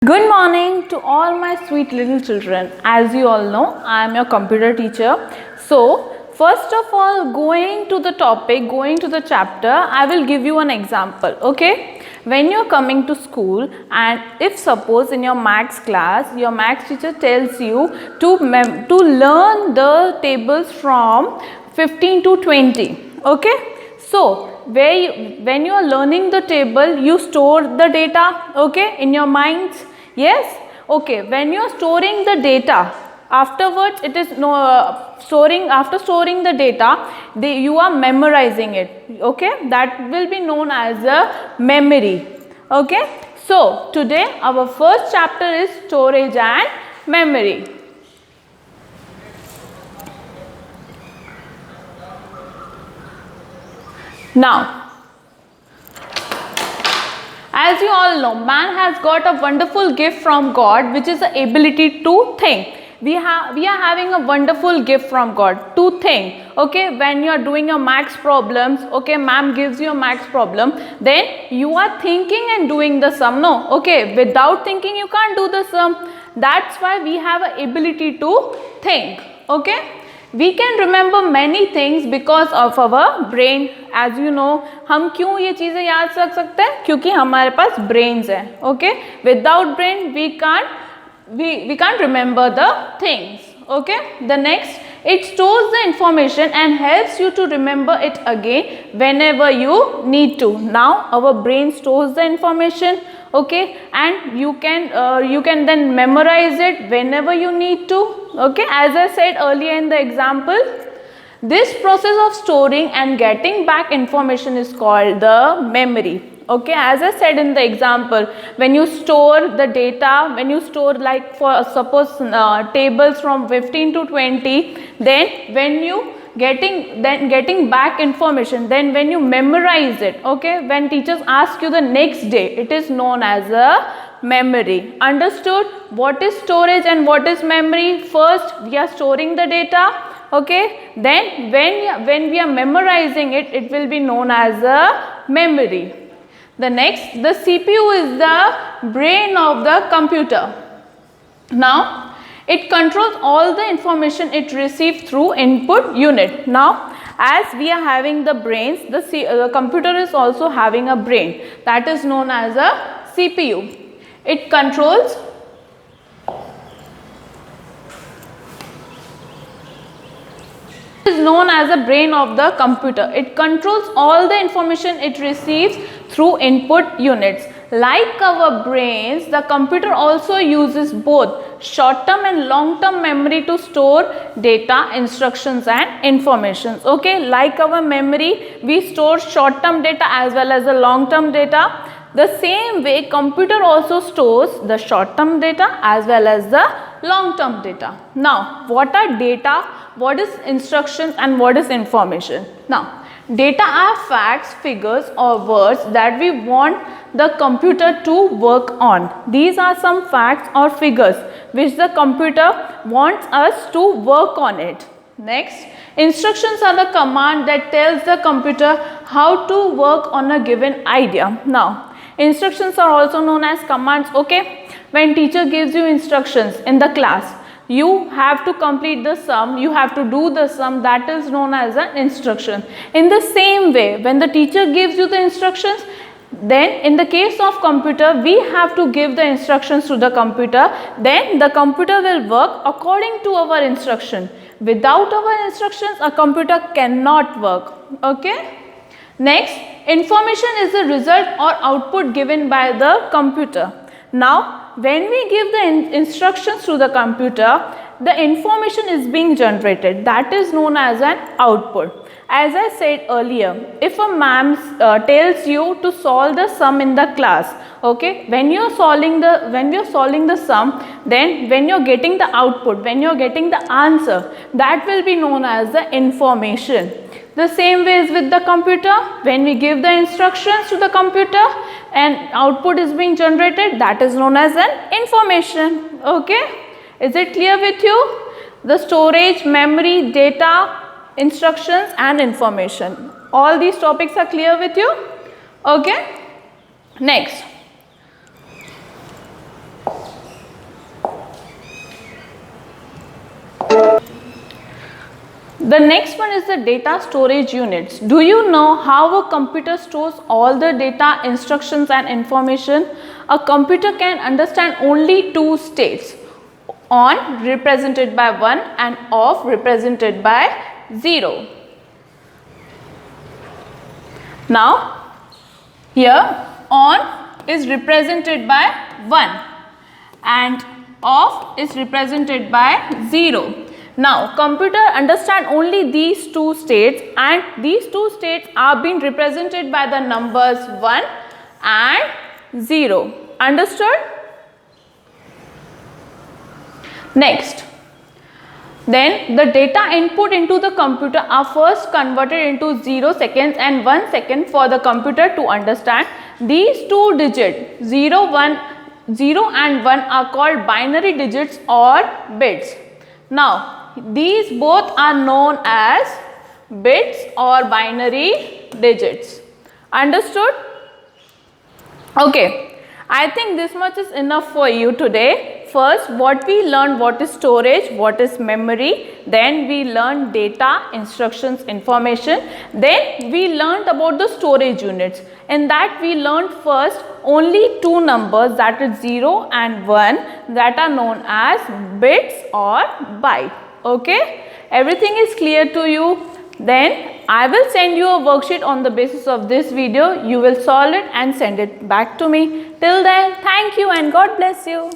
Good morning to all my sweet little children. As you all know, I am your computer teacher. So, first of all, going to the topic, going to the chapter, I will give you an example, okay? When you are coming to school and if suppose in your maths class, your maths teacher tells you to learn the tables from 15 to 20, okay? So, when you are learning the table, you store the data, okay, in your minds. Yes, okay. When you are storing the data, afterwards it is after storing the data, you are memorizing it. Okay, that will be known as a memory. Okay, so today our first chapter is storage and memory. Now, as you all know, man has got a wonderful gift from God, which is the ability to think. We are having a wonderful gift from God to think. Okay, when you are doing your maths problems, okay, ma'am gives you a maths problem, then you are thinking and doing the sum. No, okay, without thinking you can't do the sum. That's why we have an ability to think. Okay. We can remember many things because of our brain. As you know, हम क्यों ये चीज़ें याद रख सकते हैं? क्योंकि हमारे पास brains है. Okay? Without brain, we can't remember the things. Okay? The next, it stores the information and helps you to remember it again whenever you need to. Now, our brain stores the information. Okay, and you can then memorize it whenever you need to. Okay, as I said earlier in the example, this process of storing and getting back information is called the memory. Okay, as I said in the example, when you store the data, when you store like for suppose tables from 15 to 20, then when you getting back information, then when you memorize it, okay, when teachers ask you the next day, it is known as a memory. Understood? What is storage and what is memory? First we are storing the data, okay, then when we are memorizing it, it will be known as a memory. The next, the CPU is the brain of the computer. Now it controls all the information it receives through input unit. Now, as we are having the brains, the computer is also having a brain, that is known as a CPU. It controls is known as a brain of the computer. It controls all the information it receives through input units. Like our brains, the computer also uses both short-term and long-term memory to store data, instructions and informations. Okay, like our memory, we store short-term data as well as the long-term data. The same way, computer also stores the short-term data as well as the long-term data. Now, what are data? What is instructions and what is information? Now, data are facts, figures or words that we want the computer to work on. These are some facts or figures which the computer wants us to work on it. Next, instructions are the command that tells the computer how to work on a given idea. Now, instructions are also known as commands. Okay, when teacher gives you instructions in the class, you have to complete the sum, you have to do the sum, that is known as an instruction. In the same way, when the teacher gives you the instructions, then in the case of computer, we have to give the instructions to the computer, then the computer will work according to our instruction. Without our instructions, a computer cannot work. Okay. Next, information is the result or output given by the computer. Now, when we give the instructions to the computer, the information is being generated. That is known as an output. As I said earlier, if a ma'am tells you to solve the sum in the class, okay, when you are solving the sum, then when you are getting the output, when you are getting the answer, that will be known as the information. The same way is with the computer. When we give the instructions to the computer and output is being generated, that is known as an information. Okay, is it clear with you? The storage, memory, data, instructions and information. All these topics are clear with you? Okay. Next, The next one is the data storage units. Do you know how a computer stores all the data, instructions and information? A computer can understand only two states, on represented by 1 and off represented by 0. Now here on is represented by 1 and off is represented by 0. Now computer understand only these two states, and these two states are being represented by the numbers 1 and 0. Understood? Next, then the data input into the computer are first converted into 0 seconds and 1 second for the computer to understand. These two digits 0 and 1 are called binary digits or bits. Now these both are known as bits or binary digits. Understood? Okay, I think this much is enough for you today. First, what we learned, what is storage, what is memory. Then we learned data, instructions, information. Then we learned about the storage units. In that we learned first only two numbers, that is 0 and 1, that are known as bits or byte. Okay, everything is clear to you. Then I will send you a worksheet on the basis of this video. You will solve it and send it back to me. Till then, thank you and God bless you.